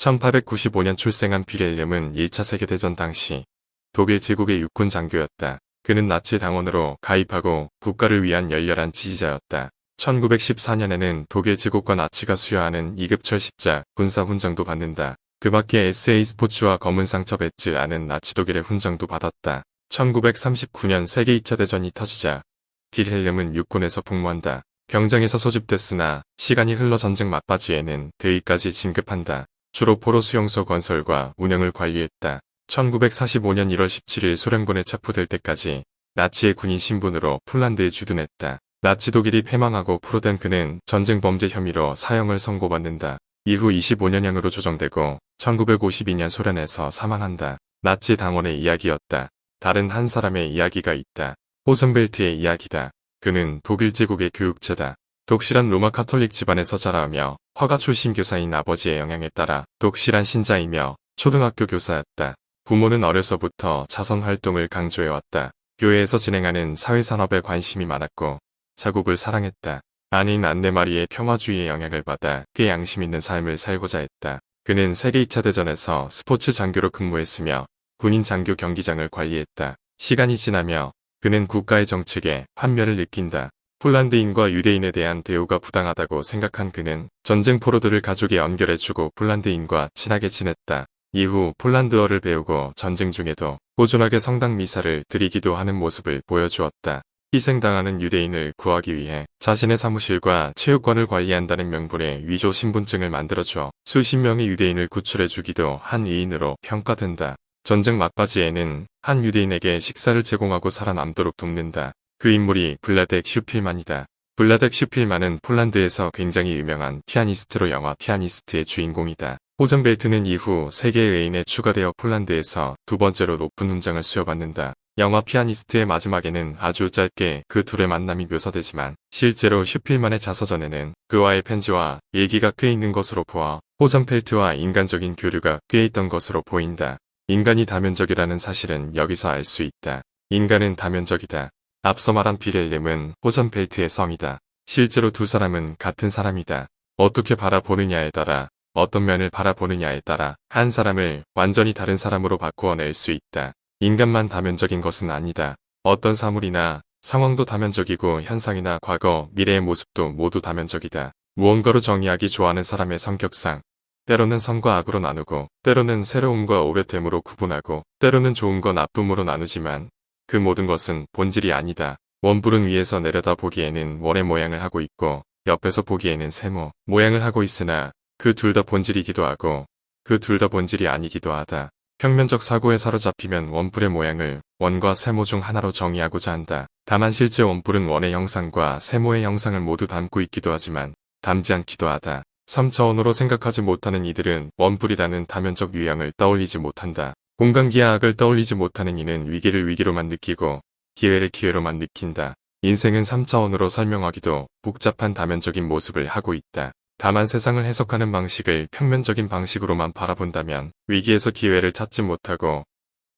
1895년 출생한 빌헬름은 1차 세계대전 당시 독일 제국의 육군 장교였다. 그는 나치 당원으로 가입하고 국가를 위한 열렬한 지지자였다. 1914년에는 독일 제국과 나치가 수여하는 2급 철십자 군사 훈장도 받는다. 그 밖에 SA 스포츠와 검은 상처 배지 아는 나치 독일의 훈장도 받았다. 1939년 세계 2차 대전이 터지자 빌헬름은 육군에서 복무한다. 병장에서 소집됐으나 시간이 흘러 전쟁 막바지에는 대위까지 진급한다. 주로 포로 수용소 건설과 운영을 관리했다. 1945년 1월 17일 소련군에 체포될 때까지 나치의 군인 신분으로 폴란드에 주둔했다. 나치 독일이 패망하고 포로된 그는 전쟁 범죄 혐의로 사형을 선고받는다. 이후 25년형으로 조정되고 1952년 소련에서 사망한다. 나치 당원의 이야기였다. 다른 한 사람의 이야기가 있다. 호전벨트의 이야기다. 그는 독일 제국의 교육자다. 독실한 로마 카톨릭 집안에서 자라며 화가 출신 교사인 아버지의 영향에 따라 독실한 신자이며 초등학교 교사였다. 부모는 어려서부터 자선활동을 강조해왔다. 교회에서 진행하는 사회산업에 관심이 많았고 자국을 사랑했다. 아내인 안네마리의 평화주의의 영향을 받아 꽤 양심 있는 삶을 살고자 했다. 그는 세계 2차 대전에서 스포츠 장교로 근무했으며 군인 장교 경기장을 관리했다. 시간이 지나며 그는 국가의 정책에 환멸을 느낀다. 폴란드인과 유대인에 대한 대우가 부당하다고 생각한 그는 전쟁 포로들을 가족에 연결해주고 폴란드인과 친하게 지냈다. 이후 폴란드어를 배우고 전쟁 중에도 꾸준하게 성당 미사를 드리기도 하는 모습을 보여주었다. 희생당하는 유대인을 구하기 위해 자신의 사무실과 체육관을 관리한다는 명분의 위조 신분증을 만들어주어 수십 명의 유대인을 구출해주기도 한 이인으로 평가된다. 전쟁 막바지에는 한 유대인에게 식사를 제공하고 살아남도록 돕는다. 그 인물이 블라덱 슈필만이다. 블라덱 슈필만은 폴란드에서 굉장히 유명한 피아니스트로 영화 피아니스트의 주인공이다. 호전벨트는 이후 세계의 애인에 추가되어 폴란드에서 두 번째로 높은 훈장을 수여받는다. 영화 피아니스트의 마지막에는 아주 짧게 그 둘의 만남이 묘사되지만 실제로 슈필만의 자서전에는 그와의 편지와 일기가 꽤 있는 것으로 보아 호전펠트와 인간적인 교류가 꽤 있던 것으로 보인다. 인간이 다면적이라는 사실은 여기서 알 수 있다. 인간은 다면적이다. 앞서 말한 빌헬름은 호전펠트의 성이다. 실제로 두 사람은 같은 사람이다. 어떻게 바라보느냐에 따라 어떤 면을 바라보느냐에 따라 한 사람을 완전히 다른 사람으로 바꾸어낼 수 있다. 인간만 다면적인 것은 아니다. 어떤 사물이나 상황도 다면적이고 현상이나 과거, 미래의 모습도 모두 다면적이다. 무언가로 정의하기 좋아하는 사람의 성격상 때로는 선과 악으로 나누고 때로는 새로움과 오래됨으로 구분하고 때로는 좋음과 나쁨으로 나누지만 그 모든 것은 본질이 아니다. 원뿔은 위에서 내려다 보기에는 원의 모양을 하고 있고 옆에서 보기에는 세모 모양을 하고 있으나 그 둘 다 본질이기도 하고 그 둘 다 본질이 아니기도 하다. 평면적 사고에 사로잡히면 원뿔의 모양을 원과 세모 중 하나로 정의하고자 한다. 다만 실제 원뿔은 원의 형상과 세모의 형상을 모두 담고 있기도 하지만 담지 않기도 하다. 3차원으로 생각하지 못하는 이들은 원뿔이라는 다면적 유형을 떠올리지 못한다. 공간기하학을 떠올리지 못하는 이는 위기를 위기로만 느끼고 기회를 기회로만 느낀다. 인생은 3차원으로 설명하기도 복잡한 다면적인 모습을 하고 있다. 다만 세상을 해석하는 방식을 평면적인 방식으로만 바라본다면 위기에서 기회를 찾지 못하고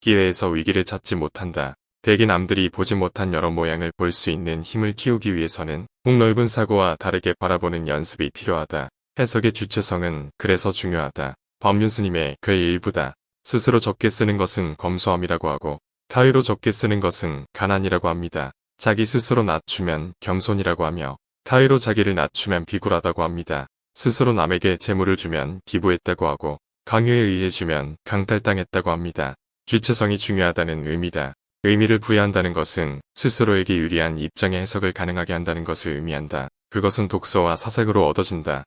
기회에서 위기를 찾지 못한다. 대개 남들이 보지 못한 여러 모양을 볼 수 있는 힘을 키우기 위해서는 폭넓은 사고와 다르게 바라보는 연습이 필요하다. 해석의 주체성은 그래서 중요하다. 법륜스님의 글 일부다. 스스로 적게 쓰는 것은 검소함이라고 하고 타의로 적게 쓰는 것은 가난이라고 합니다. 자기 스스로 낮추면 겸손이라고 하며 타의로 자기를 낮추면 비굴하다고 합니다. 스스로 남에게 재물을 주면 기부했다고 하고 강요에 의해 주면 강탈당했다고 합니다. 주체성이 중요하다는 의미다. 의미를 부여한다는 것은 스스로에게 유리한 입장의 해석을 가능하게 한다는 것을 의미한다. 그것은 독서와 사색으로 얻어진다.